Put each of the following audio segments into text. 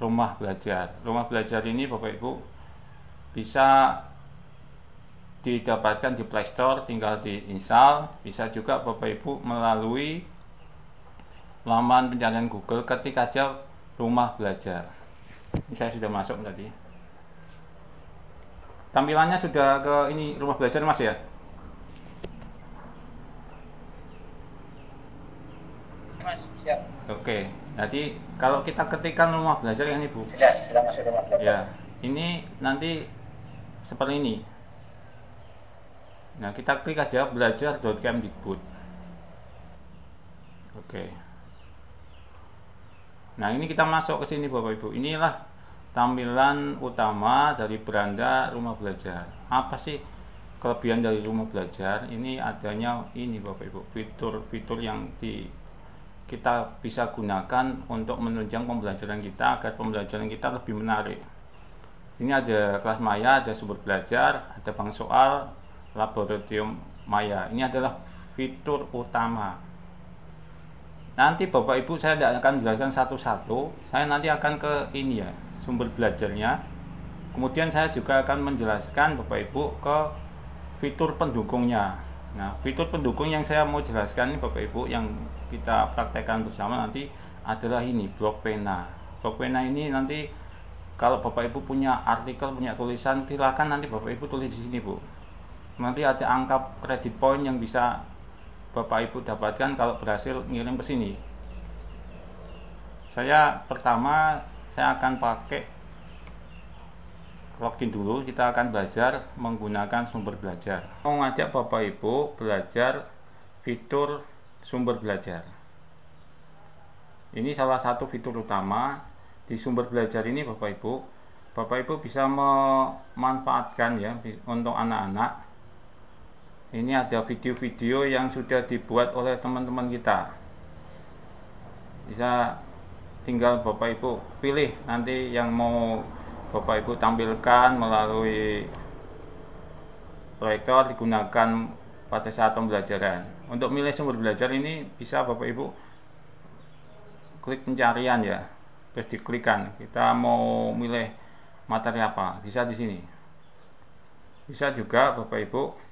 rumah belajar. Rumah belajar ini Bapak Ibu bisa didapatkan di Play Store, tinggal diinstal. Bisa juga Bapak Ibu melalui laman pencarian Google, ketik aja rumah belajar. Ini saya sudah masuk tadi. Tampilannya sudah ke ini rumah belajar Mas ya? Mas, siap. Oke, jadi kalau kita ketikkan rumah belajar yang ini Bu. Sudah masuk rumah belajar. Ya, ini nanti seperti ini. Nah, kita klik aja belajar.kemdikbud. Oke. Nah, ini kita masuk ke sini Bapak Ibu. Inilah tampilan utama dari beranda rumah belajar. Apa sih kelebihan dari rumah belajar? Ini adanya ini Bapak Ibu, fitur-fitur yang kita bisa gunakan untuk menunjang pembelajaran kita agar pembelajaran kita lebih menarik. Sini ada kelas maya, ada sumber belajar, ada bank soal, laboratorium maya. Ini adalah fitur utama. Nanti Bapak Ibu saya tidak akan menjelaskan satu-satu. Saya nanti akan ke ini ya, sumber belajarnya. Kemudian saya juga akan menjelaskan Bapak Ibu ke fitur pendukungnya. Nah, fitur pendukung yang saya mau jelaskan Bapak Ibu yang kita praktekkan bersama nanti adalah ini, blok pena. Blok pena ini nanti kalau Bapak Ibu punya artikel, punya tulisan, silakan nanti Bapak Ibu tulis di sini, Bu. Nanti ada angka kredit point yang bisa Bapak Ibu dapatkan kalau berhasil ngirim ke sini. Pertama saya akan pakai login dulu. Kita akan belajar menggunakan sumber belajar. Mau ngajak Bapak Ibu belajar fitur sumber belajar. Ini salah satu fitur utama di sumber belajar ini Bapak Ibu bisa memanfaatkan ya untuk anak-anak. Ini ada video-video yang sudah dibuat oleh teman-teman kita. Bisa tinggal Bapak Ibu pilih nanti yang mau Bapak Ibu tampilkan melalui proyektor digunakan pada saat pembelajaran. Untuk milih sumber belajar ini bisa Bapak Ibu klik pencarian ya, terus diklikkan. Kita mau milih materi apa, bisa di sini. Bisa juga Bapak Ibu.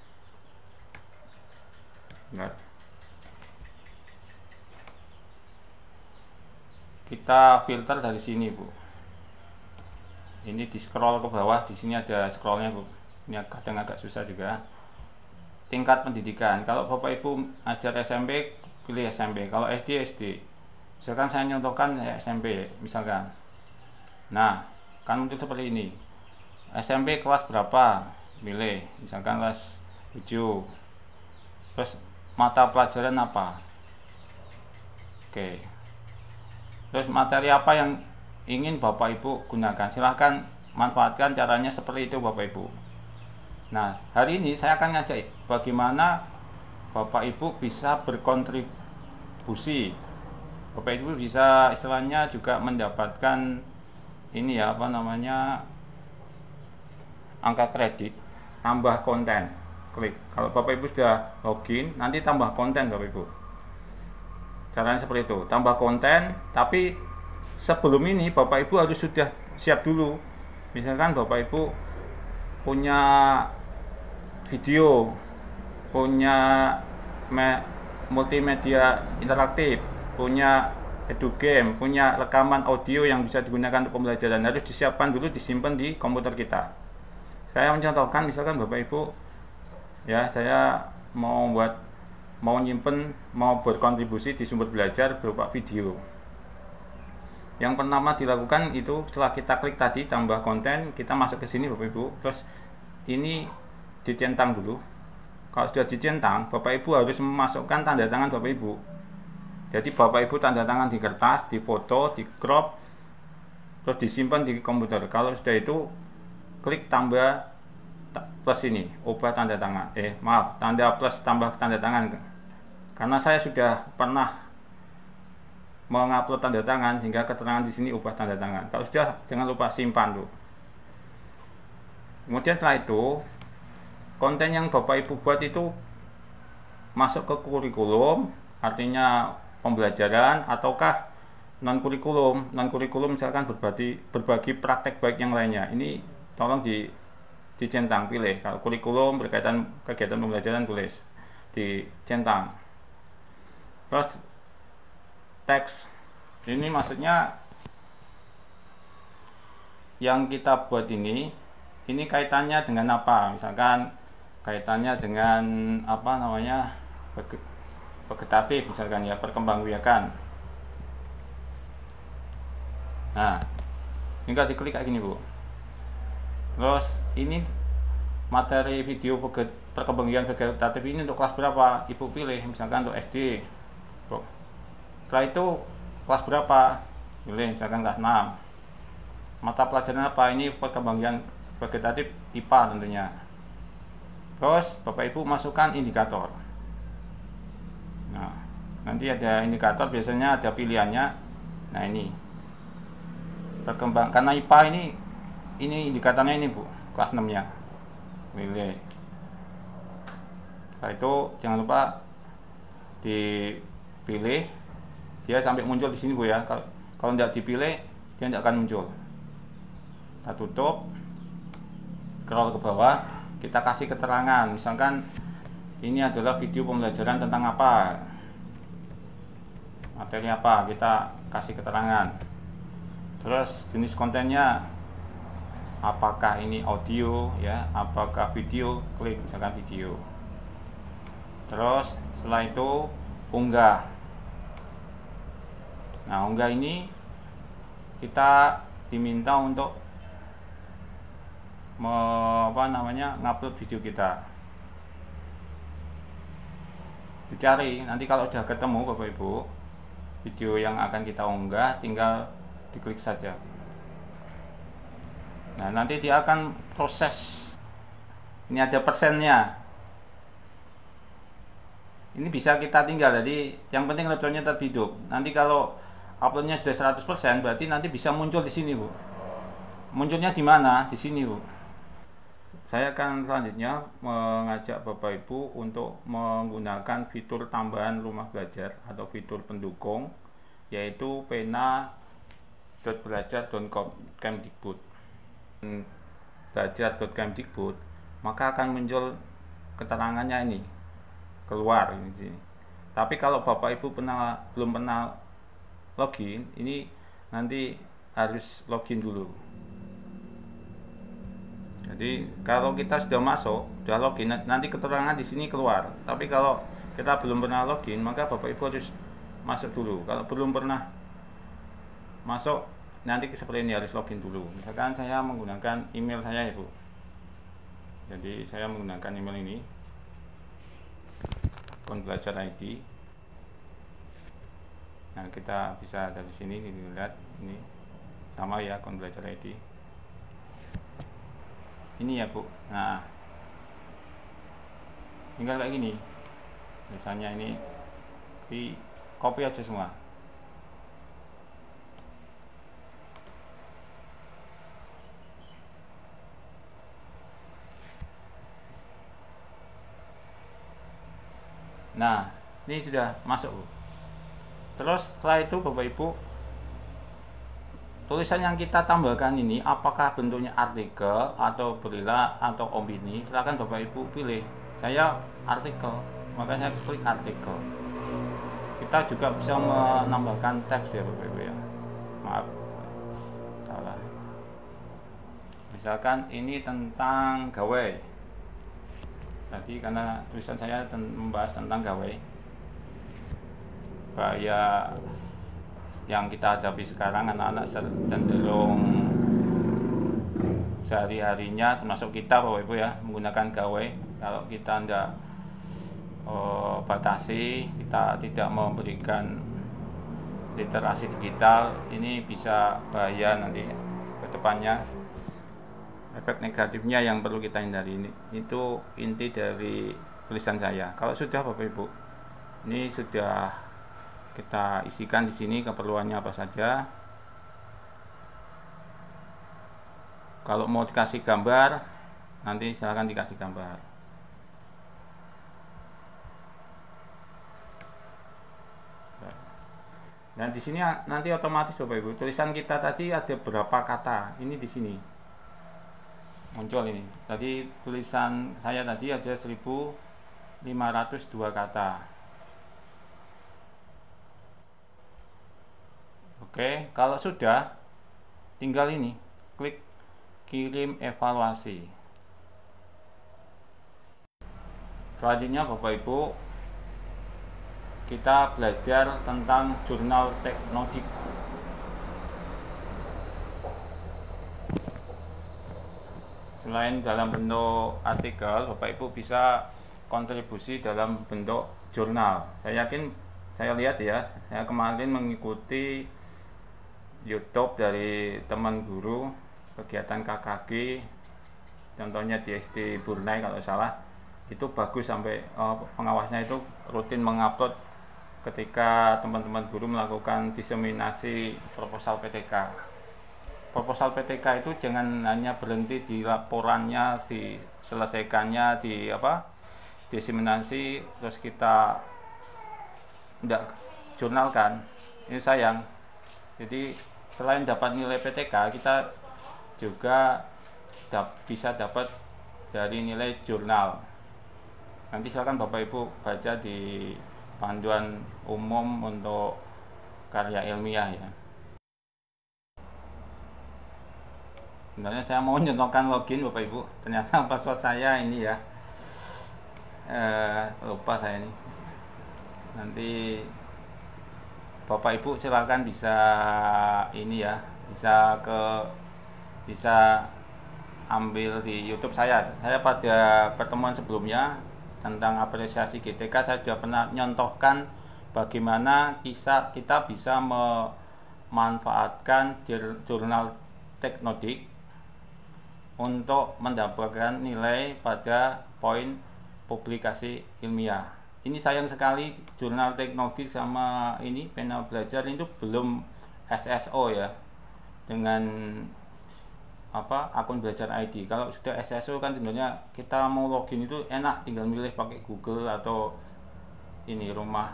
Kita filter dari sini, Bu. Ini di scroll ke bawah, di sini ada scrollnya, Bu. Ini kadang agak susah juga. Tingkat pendidikan. Kalau Bapak Ibu ajar SMP, pilih SMP. Kalau SD, SD. Misalkan saya nyontohkan SMP, misalkan. Nah, kan muncul seperti ini. SMP kelas berapa? Pilih, misalkan kelas 7. Terus mata pelajaran apa? Oke. Terus materi apa yang ingin Bapak Ibu gunakan? Silahkan manfaatkan caranya seperti itu Bapak Ibu. Nah, hari ini saya akan ngajak bagaimana Bapak Ibu bisa berkontribusi. Bapak Ibu bisa istilahnya juga mendapatkan ini ya, angka kredit, tambah konten. Klik. Kalau Bapak Ibu sudah login, nanti tambah konten Bapak Ibu. Caranya seperti itu, tambah konten, tapi sebelum ini Bapak Ibu harus sudah siap dulu. Misalkan Bapak Ibu punya video, punya multimedia interaktif, punya edugame, punya rekaman audio yang bisa digunakan untuk pembelajaran, harus disiapkan dulu, disimpan di komputer kita. Saya mencontohkan, misalkan Bapak Ibu ya, saya mau berkontribusi di sumber belajar berupa video. Yang pertama dilakukan itu setelah kita klik tadi tambah konten, kita masuk ke sini Bapak Ibu. Terus ini dicentang dulu. Kalau sudah dicentang, Bapak Ibu harus memasukkan tanda tangan Bapak Ibu. Jadi Bapak Ibu tanda tangan di kertas, difoto, di crop, terus disimpan di komputer. Kalau sudah itu klik tambah plus ini, ubah tanda tangan. Tanda plus tambah tanda tangan. Karena saya sudah pernah mengupload tanda tangan, hingga keterangan di sini ubah tanda tangan. Kalau sudah, jangan lupa simpan tuh. Kemudian setelah itu, konten yang Bapak Ibu buat itu masuk ke kurikulum, artinya pembelajaran, ataukah non kurikulum misalkan berbagi praktek baik yang lainnya, ini tolong dicentang, pilih. Kalau kurikulum berkaitan kegiatan pembelajaran, tulis dicentang. Terus teks, ini maksudnya yang kita buat ini kaitannya dengan apa, misalkan kaitannya dengan apa namanya, vegetatif misalkan ya, perkembangbiakan. Nah, tinggal diklik kayak gini Bu. Terus ini materi video perkembangbiakan vegetatif ini untuk kelas berapa, Ibu pilih, misalkan untuk SD. Setelah itu kelas berapa, pilih misalkan kelas 6. Mata pelajaran apa, ini perkembangan vegetatif IPA tentunya. Terus Bapak Ibu masukkan indikator. Nah, nanti ada indikator, biasanya ada pilihannya. Nah, ini karena IPA ini indikatornya ini Bu, kelas 6 nya. Pilih. Setelah itu jangan lupa dipilih, dia sampai muncul di sini Bu ya. Kalau tidak dipilih, dia tidak akan muncul. Kita tutup, scroll ke bawah, kita kasih keterangan, misalkan ini adalah video pembelajaran tentang apa, materi apa, kita kasih keterangan. Terus jenis kontennya, apakah ini audio ya, apakah video, klik misalkan video. Terus setelah itu unggah. Nah, unggah ini kita diminta untuk ngupload video kita. Dicari, nanti kalau udah ketemu Bapak Ibu video yang akan kita unggah, tinggal diklik saja. Nah, nanti dia akan proses. Ini ada persennya. Ini bisa kita tinggal, jadi yang penting laptopnya tetap hidup. Nanti kalau uploadnya sudah 100%, berarti nanti bisa muncul di sini Bu. Munculnya di mana? Di sini Bu. Saya akan selanjutnya mengajak Bapak Ibu untuk menggunakan fitur tambahan rumah belajar atau fitur pendukung, yaitu pena.belajar.kemdikbud. Belajar.kemdikbud, maka akan muncul keterangannya ini keluar ini sini. Tapi kalau Bapak Ibu belum pernah login, ini nanti harus login dulu. Jadi kalau kita sudah masuk, sudah login, nanti keterangan di sini keluar. Tapi kalau kita belum pernah login, maka Bapak Ibu harus masuk dulu. Kalau belum pernah masuk, nanti seperti ini, harus login dulu. Misalkan saya menggunakan email saya Ibu. Jadi saya menggunakan email ini, akun belajar ID. Nah, kita bisa dari sini dilihat, ini sama ya, akun belajar ID. Ini ya Bu. Nah, tinggal kayak gini. Misalnya ini di copy aja semua. Nah, ini sudah masuk Bu. Terus setelah itu Bapak Ibu, tulisan yang kita tambahkan ini apakah bentuknya artikel atau berita atau opini, silakan Bapak Ibu pilih. Saya artikel, makanya klik artikel. Kita juga bisa menambahkan teks ya Bapak Ibu ya. Maaf, salah. Misalkan ini tentang gawe. Tadi karena tulisan saya membahas tentang gawe, bahaya yang kita hadapi sekarang, anak-anak cenderung sehari-harinya, termasuk kita Bapak Ibu ya, menggunakan gawe. Kalau kita tidak batasi, kita tidak memberikan literasi digital, ini bisa bahaya nanti ke depannya. Efek negatifnya yang perlu kita hindari, itu inti dari tulisan saya. Kalau sudah Bapak Ibu, ini sudah kita isikan di sini keperluannya apa saja. Kalau mau dikasih gambar, nanti silahkan dikasih gambar. Dan di sini nanti otomatis Bapak Ibu tulisan kita tadi ada berapa kata. Ini di sini muncul ini. Tadi tulisan saya tadi ada 1502 kata. Oke, kalau sudah tinggal ini klik kirim evaluasi. Selanjutnya Bapak Ibu, kita belajar tentang jurnal teknodik. Selain dalam bentuk artikel, Bapak Ibu bisa kontribusi dalam bentuk jurnal. Saya yakin, saya lihat ya, saya kemarin mengikuti YouTube dari teman guru kegiatan KKG, contohnya di SD Burnai kalau salah, itu bagus sampai pengawasnya itu rutin mengupload ketika teman-teman guru melakukan diseminasi proposal PTK. Proposal PTK itu jangan hanya berhenti di laporannya, diselesaikannya, diseminasi terus kita tidak jurnalkan. Ini sayang. Jadi selain dapat nilai PTK, kita juga bisa dapat dari nilai jurnal. Nanti silakan Bapak Ibu baca di panduan umum untuk karya ilmiah ya. Sebenarnya saya mau nyontohkan login Bapak Ibu, ternyata password saya ini ya, lupa saya ini. Nanti Bapak Ibu silakan bisa ini ya, bisa ambil di YouTube saya. Saya pada pertemuan sebelumnya tentang apresiasi GTK saya sudah pernah nyontohkan bagaimana kita bisa memanfaatkan jurnal teknodik untuk mendapatkan nilai pada poin publikasi ilmiah. Ini sayang sekali jurnal teknodik sama ini pena belajar itu belum SSO ya, dengan akun belajar ID. Kalau sudah SSO kan sebenarnya kita mau login itu enak, tinggal milih pakai Google atau ini rumah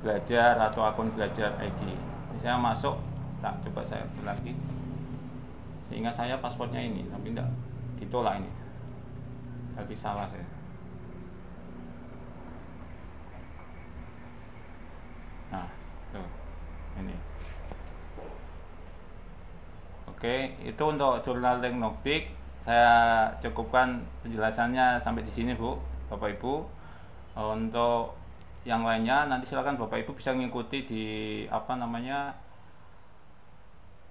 belajar atau akun belajar ID. Ini saya masuk, coba saya lagi. Seingat saya passwordnya ini, tapi tidak ditolak ini. Tadi salah saya. Nah, tuh ini. Oke, itu untuk jurnal teknodik. Saya cukupkan penjelasannya sampai di sini, Bu, Bapak Ibu. Untuk yang lainnya nanti silakan Bapak Ibu bisa mengikuti di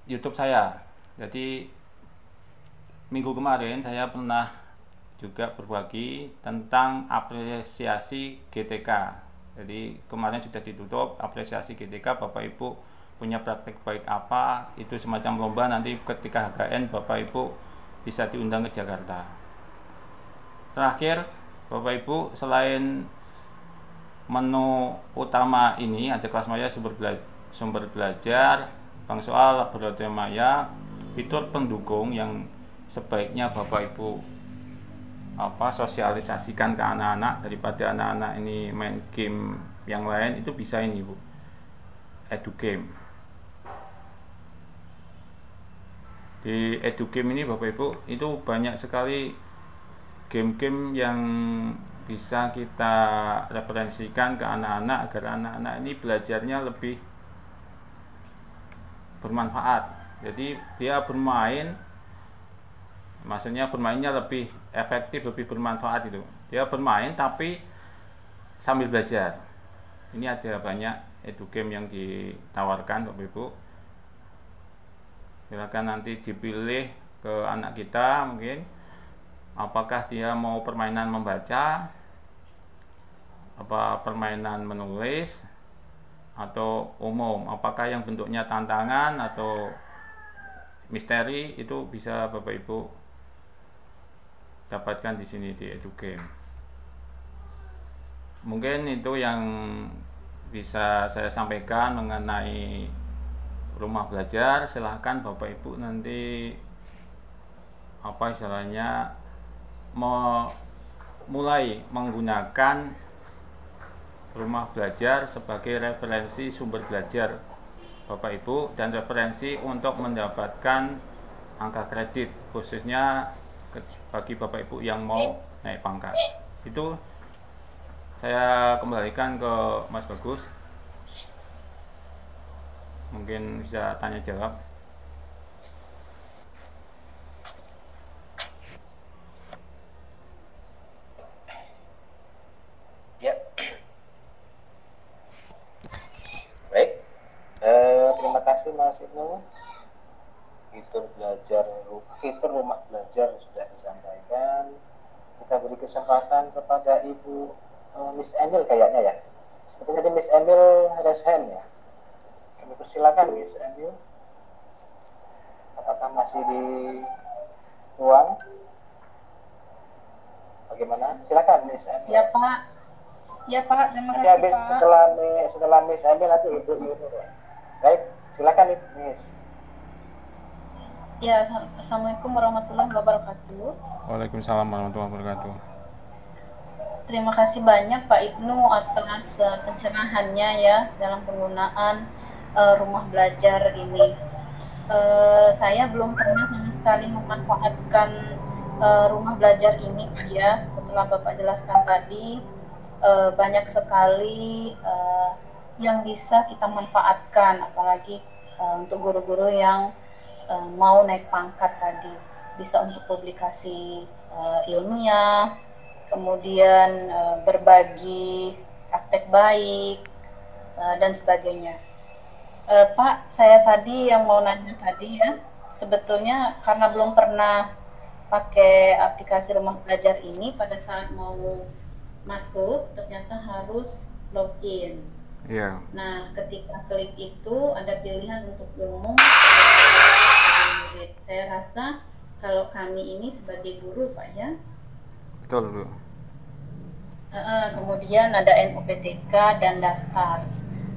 YouTube saya. Jadi minggu kemarin saya pernah juga berbagi tentang apresiasi GTK. Jadi kemarin sudah ditutup apresiasi GTK. Bapak Ibu punya praktek baik apa, itu semacam lomba, nanti ketika HKN Bapak Ibu bisa diundang ke Jakarta. Terakhir Bapak Ibu, selain menu utama ini ada kelas maya sumber belajar, bank soal, laboratorium maya, fitur pendukung yang sebaiknya Bapak Ibu sosialisasikan ke anak-anak, daripada anak-anak ini main game yang lain, itu bisa ini Bu, EduGame. Di EduGame ini Bapak Ibu itu banyak sekali game-game yang bisa kita referensikan ke anak-anak agar anak-anak ini belajarnya lebih bermanfaat. Jadi dia bermain, maksudnya bermainnya lebih efektif, lebih bermanfaat itu. Dia bermain tapi sambil belajar. Ini ada banyak EduGame yang ditawarkan Bapak Ibu. Silakan nanti dipilih ke anak kita, mungkin apakah dia mau permainan membaca, permainan menulis, atau umum, apakah yang bentuknya tantangan atau misteri, itu bisa Bapak Ibu dapatkan di sini di EduGame. Mungkin itu yang bisa saya sampaikan mengenai rumah belajar. Silahkan Bapak Ibu nanti mulai menggunakan rumah belajar sebagai referensi sumber belajar Bapak Ibu dan referensi untuk mendapatkan angka kredit khususnya bagi Bapak Ibu yang mau naik pangkat. Itu saya kembalikan ke Mas Bagus, mungkin bisa tanya jawab. Ya, baik. Terima kasih Mas Ibnu. Fitur rumah belajar sudah disampaikan. Kita beri kesempatan kepada Ibu Miss Emil kayaknya ya. Sepertinya tadi Miss Emil raise hand ya. Kami persilakan Miss Emil. Apakah masih di ruang? Bagaimana? Silakan Miss Emil. Ya Pak. Ya Pak, terima Nanti kasih habis Pak. setelah Miss Emil nanti Ibu Yuni. Baik, silakan Miss. Ya, Assalamualaikum warahmatullahi wabarakatuh. Waalaikumsalam warahmatullahi wabarakatuh. Terima kasih banyak Pak Ibnu atas pencerahannya ya dalam penggunaan rumah belajar ini. Saya belum pernah sama sekali memanfaatkan rumah belajar ini Pak ya. Setelah Bapak jelaskan tadi, banyak sekali yang bisa kita manfaatkan, apalagi untuk guru-guru yang mau naik pangkat tadi, bisa untuk publikasi ilmiah, kemudian berbagi praktek baik dan sebagainya. Pak, saya tadi yang mau nanya tadi ya, sebetulnya karena belum pernah pakai aplikasi rumah belajar ini, pada saat mau masuk ternyata harus login. Iya. Nah, ketika klik itu ada pilihan untuk umum. Saya rasa kalau kami ini sebagai guru Pak ya. Betul, Bu. Kemudian ada NUPTK dan daftar.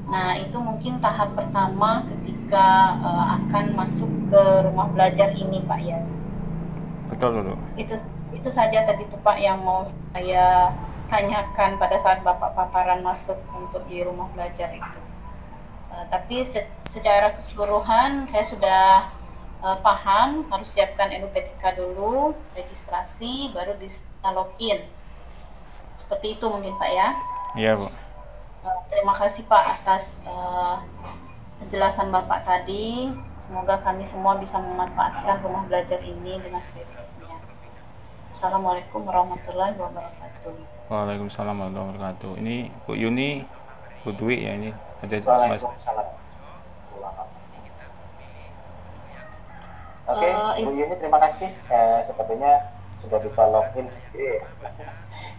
Nah, itu mungkin tahap pertama ketika akan masuk ke rumah belajar ini Pak ya. Betul, Bu. Itu saja tadi tuh Pak yang mau saya tanyakan pada saat Bapak paparan masuk untuk di rumah belajar itu. Tapi secara keseluruhan saya sudah paham, harus siapkan NUPTK dulu, registrasi, baru bisa login. Seperti itu mungkin Pak ya. Iya, Bu. Terima kasih Pak atas penjelasan Bapak tadi. Semoga kami semua bisa memanfaatkan rumah belajar ini dengan sebaik-baiknya. Assalamualaikum warahmatullahi wabarakatuh. Waalaikumsalam warahmatullahi wabarakatuh. Ini Bu Yuni, Bu Dwi ya ini. Waalaikumsalam. Oke, Ibu Yuni terima kasih. Sepertinya sudah bisa login sendiri.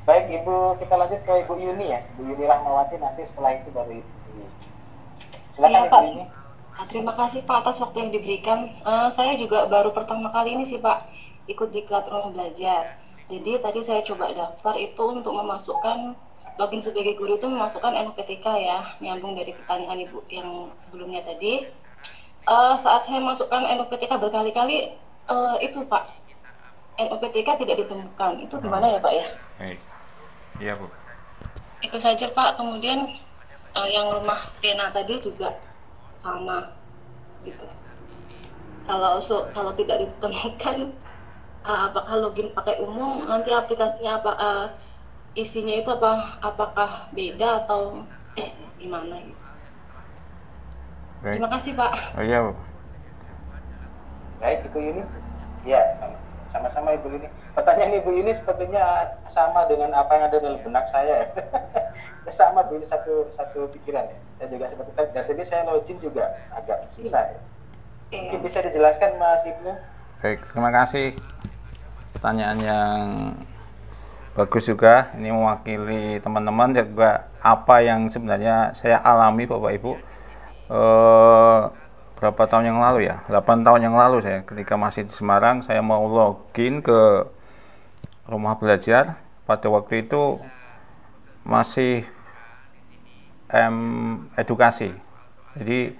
Baik Ibu, kita lanjut ke Ibu Yuni ya. Ibu Yuni Rahmawati, nanti setelah itu baru Ibu Dwi. Silakan Ya, Ibu Yuni. Terima kasih Pak atas waktu yang diberikan. Saya juga baru pertama kali ini sih Pak ikut diklat rumah belajar. Jadi tadi saya coba daftar itu untuk memasukkan login sebagai guru itu memasukkan NUPTK ya, nyambung dari pertanyaan Ibu yang sebelumnya tadi. Saat saya masukkan NUPTK berkali-kali itu Pak, NUPTK tidak ditemukan. Itu gimana ya Pak ya? Baik. Iya, Bu. Itu saja Pak. Kemudian yang rumah pena tadi juga sama gitu. Kalau tidak ditemukan, apakah login pakai umum, nanti aplikasinya isinya itu apakah beda atau gimana gitu. Baik. Terima kasih Pak. Oh iya, Bu. Baik Ibu Yuni. Ya, sama-sama Ibu Yuni. Pertanyaan Ibu Yuni sepertinya sama dengan apa yang ada dalam benak saya. Sama Bu, ini satu pikiran ya. Saya juga seperti tadi. Dan tadi saya login juga agak susah ya. Mungkin bisa dijelaskan Mas Ibnu? Baik, terima kasih. Pertanyaan yang bagus juga. Ini mewakili teman-teman juga apa yang sebenarnya saya alami Bapak Ibu. Berapa tahun yang lalu ya? 8 tahun yang lalu saya ketika masih di Semarang, saya mau login ke rumah belajar. Pada waktu itu masih edukasi. Jadi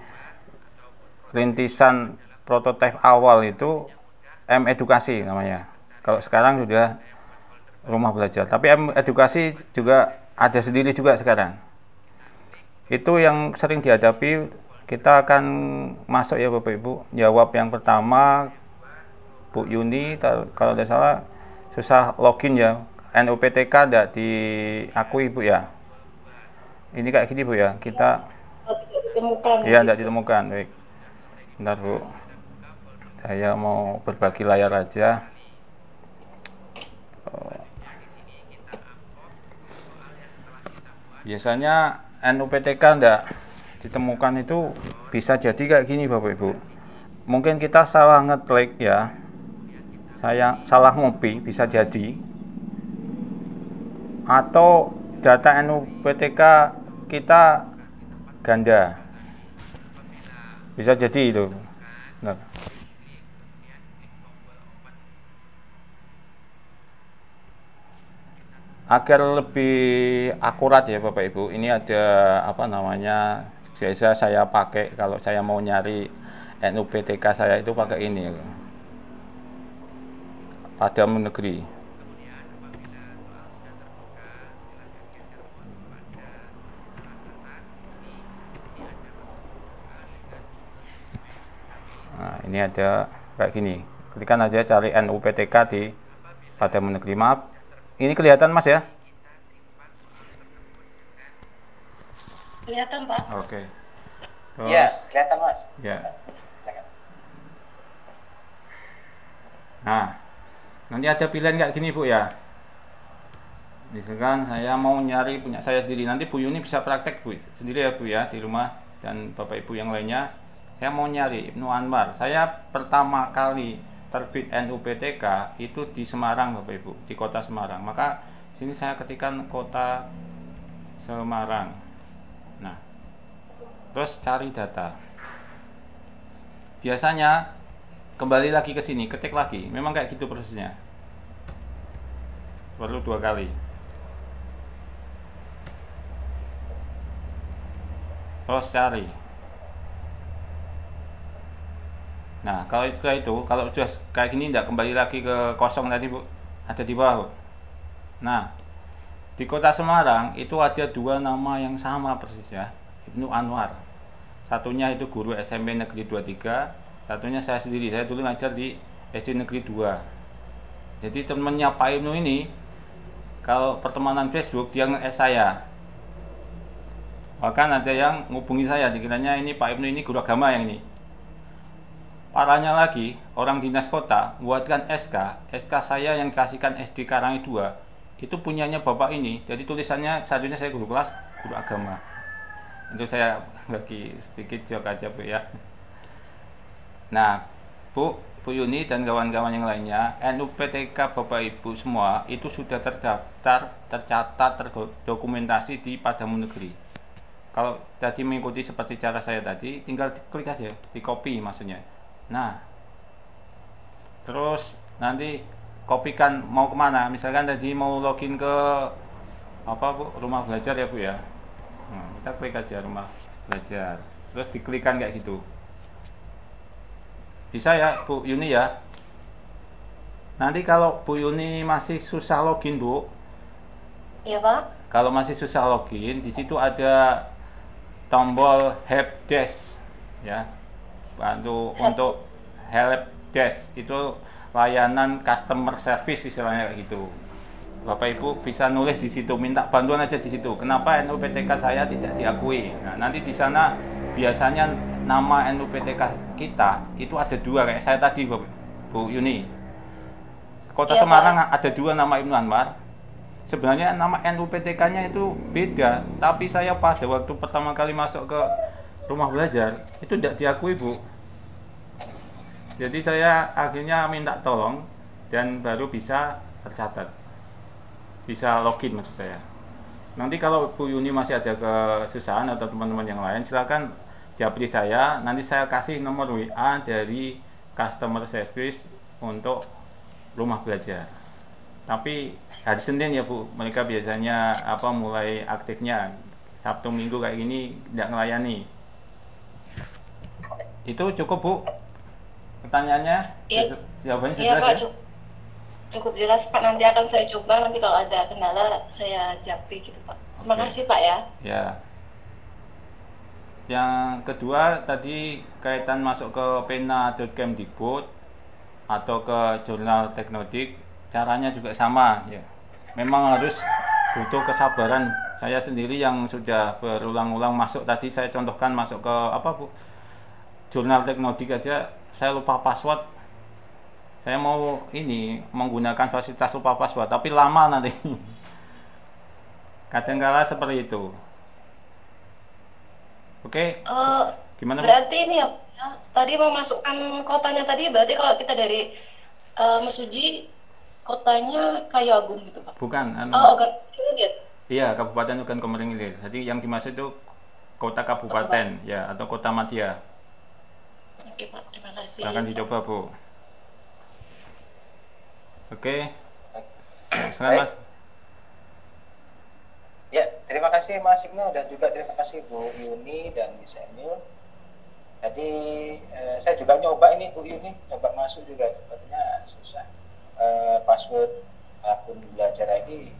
rintisan prototipe awal itu edukasi namanya. Kalau sekarang sudah rumah belajar. Tapi edukasi juga ada sendiri juga sekarang. itu yang sering dihadapi. Kita akan masuk ya Bapak Ibu. Jawab yang pertama Bu Yuni, kalau tidak salah susah login ya, NUPTK tidak diakui Bu ya. Ini kayak gini Bu ya, kita ditemukan. ya tidak ditemukan. Baik, bentar Bu, saya mau berbagi layar aja. Biasanya NUPTK tidak ditemukan itu bisa jadi kayak gini Bapak Ibu. Mungkin kita salah ngeklik ya, saya salah ngopi, bisa jadi, atau data NUPTK kita ganda, bisa jadi itu. Nah, agar lebih akurat ya Bapak Ibu, ini ada apa namanya, biasa saya pakai kalau saya mau nyari NUPTK saya itu pakai ini, Padam Negeri. Nah, ini ada kayak gini, klikkan aja cari NUPTK di Padam Negeri. Maaf, ini kelihatan Mas ya? Kelihatan Pak. Oke. Iya, kelihatan Mas. Ya. Silakan. Nah, nanti ada pilihan kayak gini Bu ya. Misalkan saya mau nyari punya saya sendiri, nanti Bu Yuni bisa praktek Bu sendiri ya Bu ya di rumah, dan Bapak Ibu yang lainnya. Saya mau nyari Ibnu Anwar. Saya pertama kali terbit NUPTK itu di Semarang Bapak Ibu, di kota Semarang. Maka sini saya ketikkan kota Semarang. Nah, terus cari data. Biasanya kembali lagi ke sini, ketik lagi. Memang kayak gitu prosesnya. Perlu 2 kali. Terus cari. Nah, kalau sudah kayak gini tidak kembali lagi ke kosong tadi Bu, ada di bawah Bu. Nah, di kota Semarang itu ada 2 nama yang sama persis ya, Ibnu Anwar. Satunya itu guru SMP Negeri 23, satunya saya sendiri. Saya dulu ngajar di SD Negeri 2. Jadi temennya Pak Ibnu ini, kalau pertemanan Facebook dia nge-S saya. Bahkan ada yang ngubungi saya, dikiranya ini Pak Ibnu ini guru agama yang ini. Parahnya lagi, orang dinas kota buatkan SK saya yang dikasihkan SD Karangi 2 itu punyanya bapak ini. Jadi tulisannya seharusnya saya guru kelas, guru agama. Itu saya bagi sedikit joke aja Bu ya. Nah, Bu Yuni dan kawan-kawan yang lainnya, NUPTK Bapak Ibu semua itu sudah terdaftar, tercatat, terdokumentasi di Padam Negeri. Kalau tadi mengikuti seperti cara saya tadi, tinggal klik aja, di copy maksudnya. Nah, terus nanti kopikan mau kemana, misalkan tadi mau login ke apa Bu, rumah belajar ya Bu ya. Nah, kita klik aja rumah belajar, terus diklikkan kayak gitu. Bisa ya Bu Yuni ya. Nanti kalau Bu Yuni masih susah login Bu, Iya Pak. kalau masih susah login, di situ ada tombol helpdesk ya, bantu untuk helpdesk, itu layanan customer service istilahnya kayak gitu. Bapak Ibu bisa nulis di situ, minta bantuan aja di situ. Kenapa NUPTK saya tidak diakui? Nah, nanti di sana biasanya nama NUPTK kita itu ada 2 kayak saya tadi Bu Yuni. Kota Iya, Semarang Pak. ada 2 nama Ibnu Anwar. Sebenarnya nama NUPTK-nya itu beda, tapi saya pada waktu pertama kali masuk ke rumah belajar itu tidak diakui Bu. Jadi saya akhirnya minta tolong dan baru bisa tercatat, bisa login maksud saya. Nanti kalau Bu Yuni masih ada kesusahan atau teman-teman yang lain, silakan japri saya. Nanti saya kasih nomor WA dari customer service untuk rumah belajar. Tapi hari Senin ya Bu, mereka biasanya mulai aktifnya. Sabtu Minggu kayak gini tidak melayani. Itu cukup Bu pertanyaannya? Iya. Jawabannya Iya sudah Pak, ya? cukup jelas Pak. Nanti akan saya coba, nanti kalau ada kendala saya japri gitu Pak. Terima Oke. kasih Pak ya. Ya. Yang kedua tadi kaitan masuk ke pena.kemdikbud atau ke jurnal Teknodik, caranya juga sama ya. Memang harus butuh kesabaran. Saya sendiri yang sudah berulang-ulang masuk, tadi saya contohkan masuk ke apa Bu, jurnal Teknodik aja saya lupa password. Saya mau ini menggunakan fasilitas lupa password tapi lama nanti. Kadang-kala seperti itu. Oke, gimana Bu? Berarti ini ya, tadi memasukkan kotanya tadi, berarti kalau kita dari Mas Uji, kotanya Kayagung gitu Pak? Bukan, iya, Kabupaten Ugan Komering Ilir. Jadi yang dimaksud itu kota kabupaten ya, atau kota madya. Oke Pak, terima kasih. Silakan dicoba Bu. Oke, selamat Mas. Ya, terima kasih Mas Ibnu dan juga terima kasih Bu Yuni dan Miss Emil. Jadi saya juga nyoba ini Bu Yuni, nyoba masuk juga sepertinya susah. Password akun belajar ini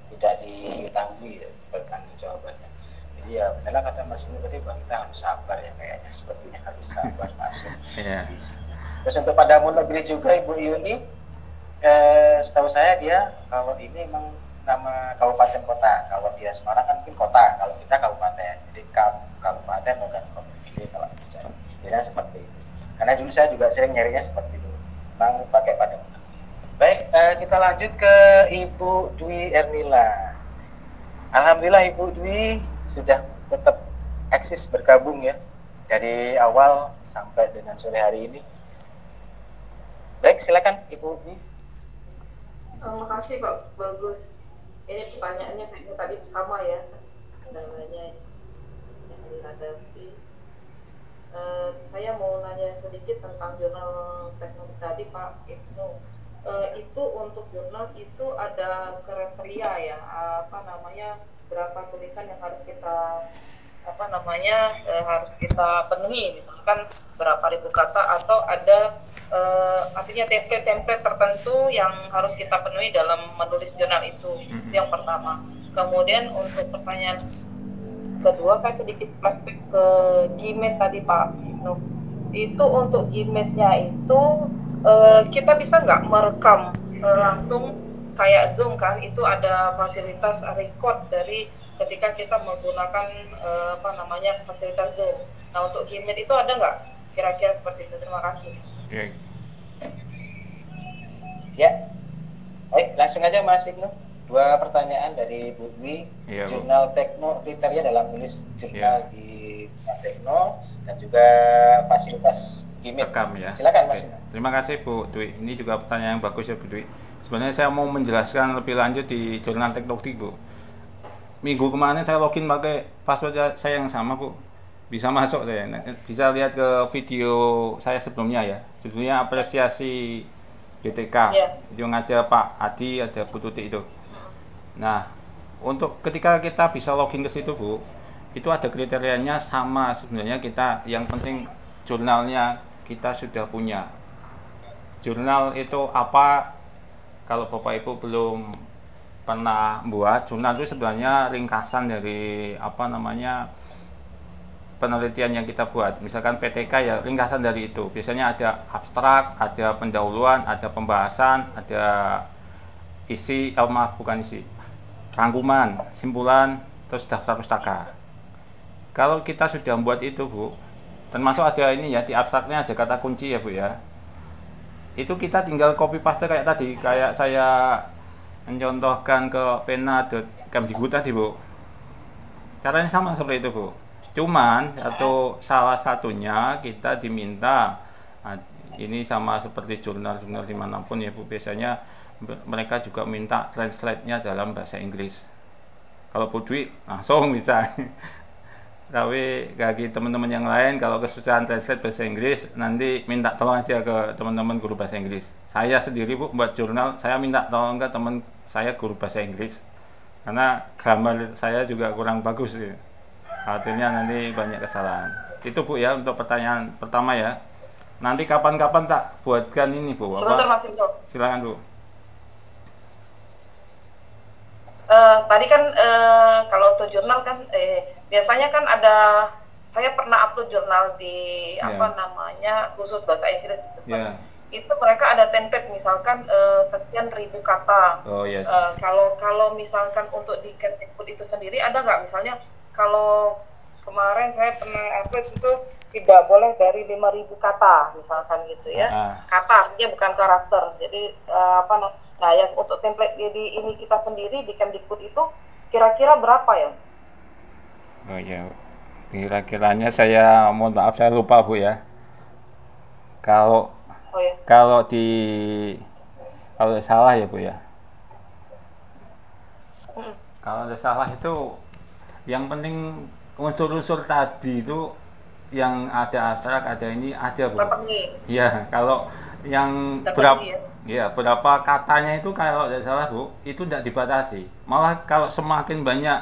tidak diketahui ya, pertanyaan jawabannya. Jadi ya benar kata Mas Ibnu tadi bahwa kita harus sabar ya, kayaknya sepertinya harus sabar masuk. Iya. Terus untuk pada negeri juga Ibu Yuni, setahu saya dia kalau ini memang nama kabupaten kota. Kalau dia Semarang kan mungkin kota, kalau kita kabupaten. Jadi kabupaten bukan komite kalau bicara. Biasanya seperti itu. Karena dulu saya juga sering nyarinya seperti itu. Memang pakai pada negeri. Baik, kita lanjut ke Ibu Dwi Ernila. Alhamdulillah Ibu Dwi sudah tetap eksis bergabung ya dari awal sampai dengan sore hari ini. Baik, silakan Ibu Dwi. Terima kasih Pak, bagus. Ini pertanyaannya kayaknya tadi sama ya, namanya yang dihadapi. Saya mau nanya sedikit tentang jurnal teknologi tadi Pak Ibnu. Itu untuk jurnal itu ada kriteria ya, berapa tulisan yang harus kita harus kita penuhi, misalkan berapa ribu kata atau ada artinya template tertentu yang harus kita penuhi dalam menulis jurnal itu. Itu yang pertama. Kemudian untuk pertanyaan kedua, saya sedikit flashback ke Gmail tadi Pak Ibnu. Itu untuk Gmail-nya itu kita bisa nggak merekam langsung kayak Zoom kan? Itu ada fasilitas record dari ketika kita menggunakan fasilitas Zoom. Nah untuk Gmail itu ada nggak kira-kira seperti itu? Terima kasih. Ya, baik langsung aja Mas Ibnu. Dua pertanyaan dari Bu Dwi. Iya, jurnal Tekno, kriteria dalam menulis jurnal di Tekno dan juga fasilitas Gmail. Rekam ya. Silakan Mas Ibnu. Terima kasih Bu Dwi. Ini juga pertanyaan yang bagus ya Bu Dwi. Sebenarnya saya mau menjelaskan lebih lanjut di jurnal Teknodik Bu. Minggu kemarin saya login pakai password saya yang sama Bu. Bisa masuk saya. Bisa lihat ke video saya sebelumnya ya. Judulnya apresiasi GTK. Yang ada Pak Adi, ada Bu Tuti itu. Nah, untuk ketika kita bisa login ke situ Bu, itu ada kriterianya sama sebenarnya. Kita yang penting jurnalnya kita sudah punya. Jurnal itu apa? Kalau Bapak Ibu belum pernah buat, jurnal itu sebenarnya ringkasan dari penelitian yang kita buat. Misalkan PTK ya ringkasan dari itu. Biasanya ada abstrak, ada pendahuluan, ada pembahasan, ada rangkuman, simpulan, terus daftar pustaka. Kalau kita sudah membuat itu Bu, termasuk ada ini ya, di abstraknya ada kata kunci ya Bu ya. Itu kita tinggal copy paste kayak tadi, kayak saya mencontohkan ke pena.kemdikbud tadi Bu. Caranya sama seperti itu Bu. Cuman salah satunya kita diminta ini sama seperti jurnal-jurnal dimanapun ya Bu, biasanya mereka juga minta translate-nya dalam bahasa Inggris. Kalau Bu Dwi langsung bisa. Tapi bagi teman-teman yang lain kalau kesusahan translate bahasa Inggris, nanti minta tolong aja ke teman-teman guru bahasa Inggris. Saya sendiri Bu buat jurnal, saya minta tolong ke teman saya guru bahasa Inggris. Karena grammar saya juga kurang bagus ya. Artinya nanti banyak kesalahan. Itu Bu ya untuk pertanyaan pertama ya. Nanti kapan-kapan tak buatkan ini Bu. Sebentar Mas Ibnu. Silakan Bu. Tadi kan kalau untuk jurnal kan biasanya kan ada saya pernah upload jurnal di Ya. apa namanya khusus bahasa Inggris. Ya. Itu mereka ada template misalkan sekian ribu kata. Oh yes. Kalau misalkan untuk di Kemdikbud itu sendiri ada nggak misalnya kalau kemarin saya pernah upload itu tidak boleh dari 5.000 kata misalkan gitu ya. Kata artinya bukan karakter. Jadi nah yang untuk template di ini kita sendiri di Kemdikbud itu kira-kira berapa ya? Oh ya. Kira-kiranya saya mohon maaf saya lupa Bu ya. Kalau kalau salah ya Bu ya. Kalau ada salah itu yang penting unsur-unsur tadi itu yang ada abstrak ada ini aja Bu. Iya, kalau yang berapa katanya itu kalau tidak salah Bu, itu tidak dibatasi. Malah kalau semakin banyak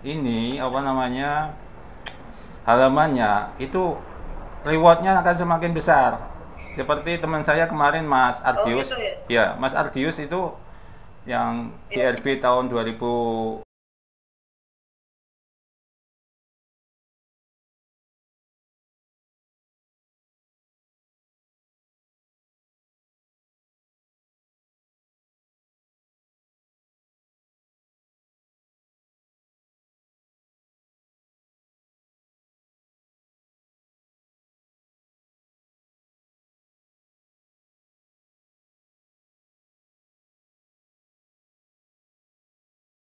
ini apa namanya halamannya itu rewardnya akan semakin besar. Seperti teman saya kemarin Mas Ardius, ya Mas Ardius itu yang DRB tahun 2000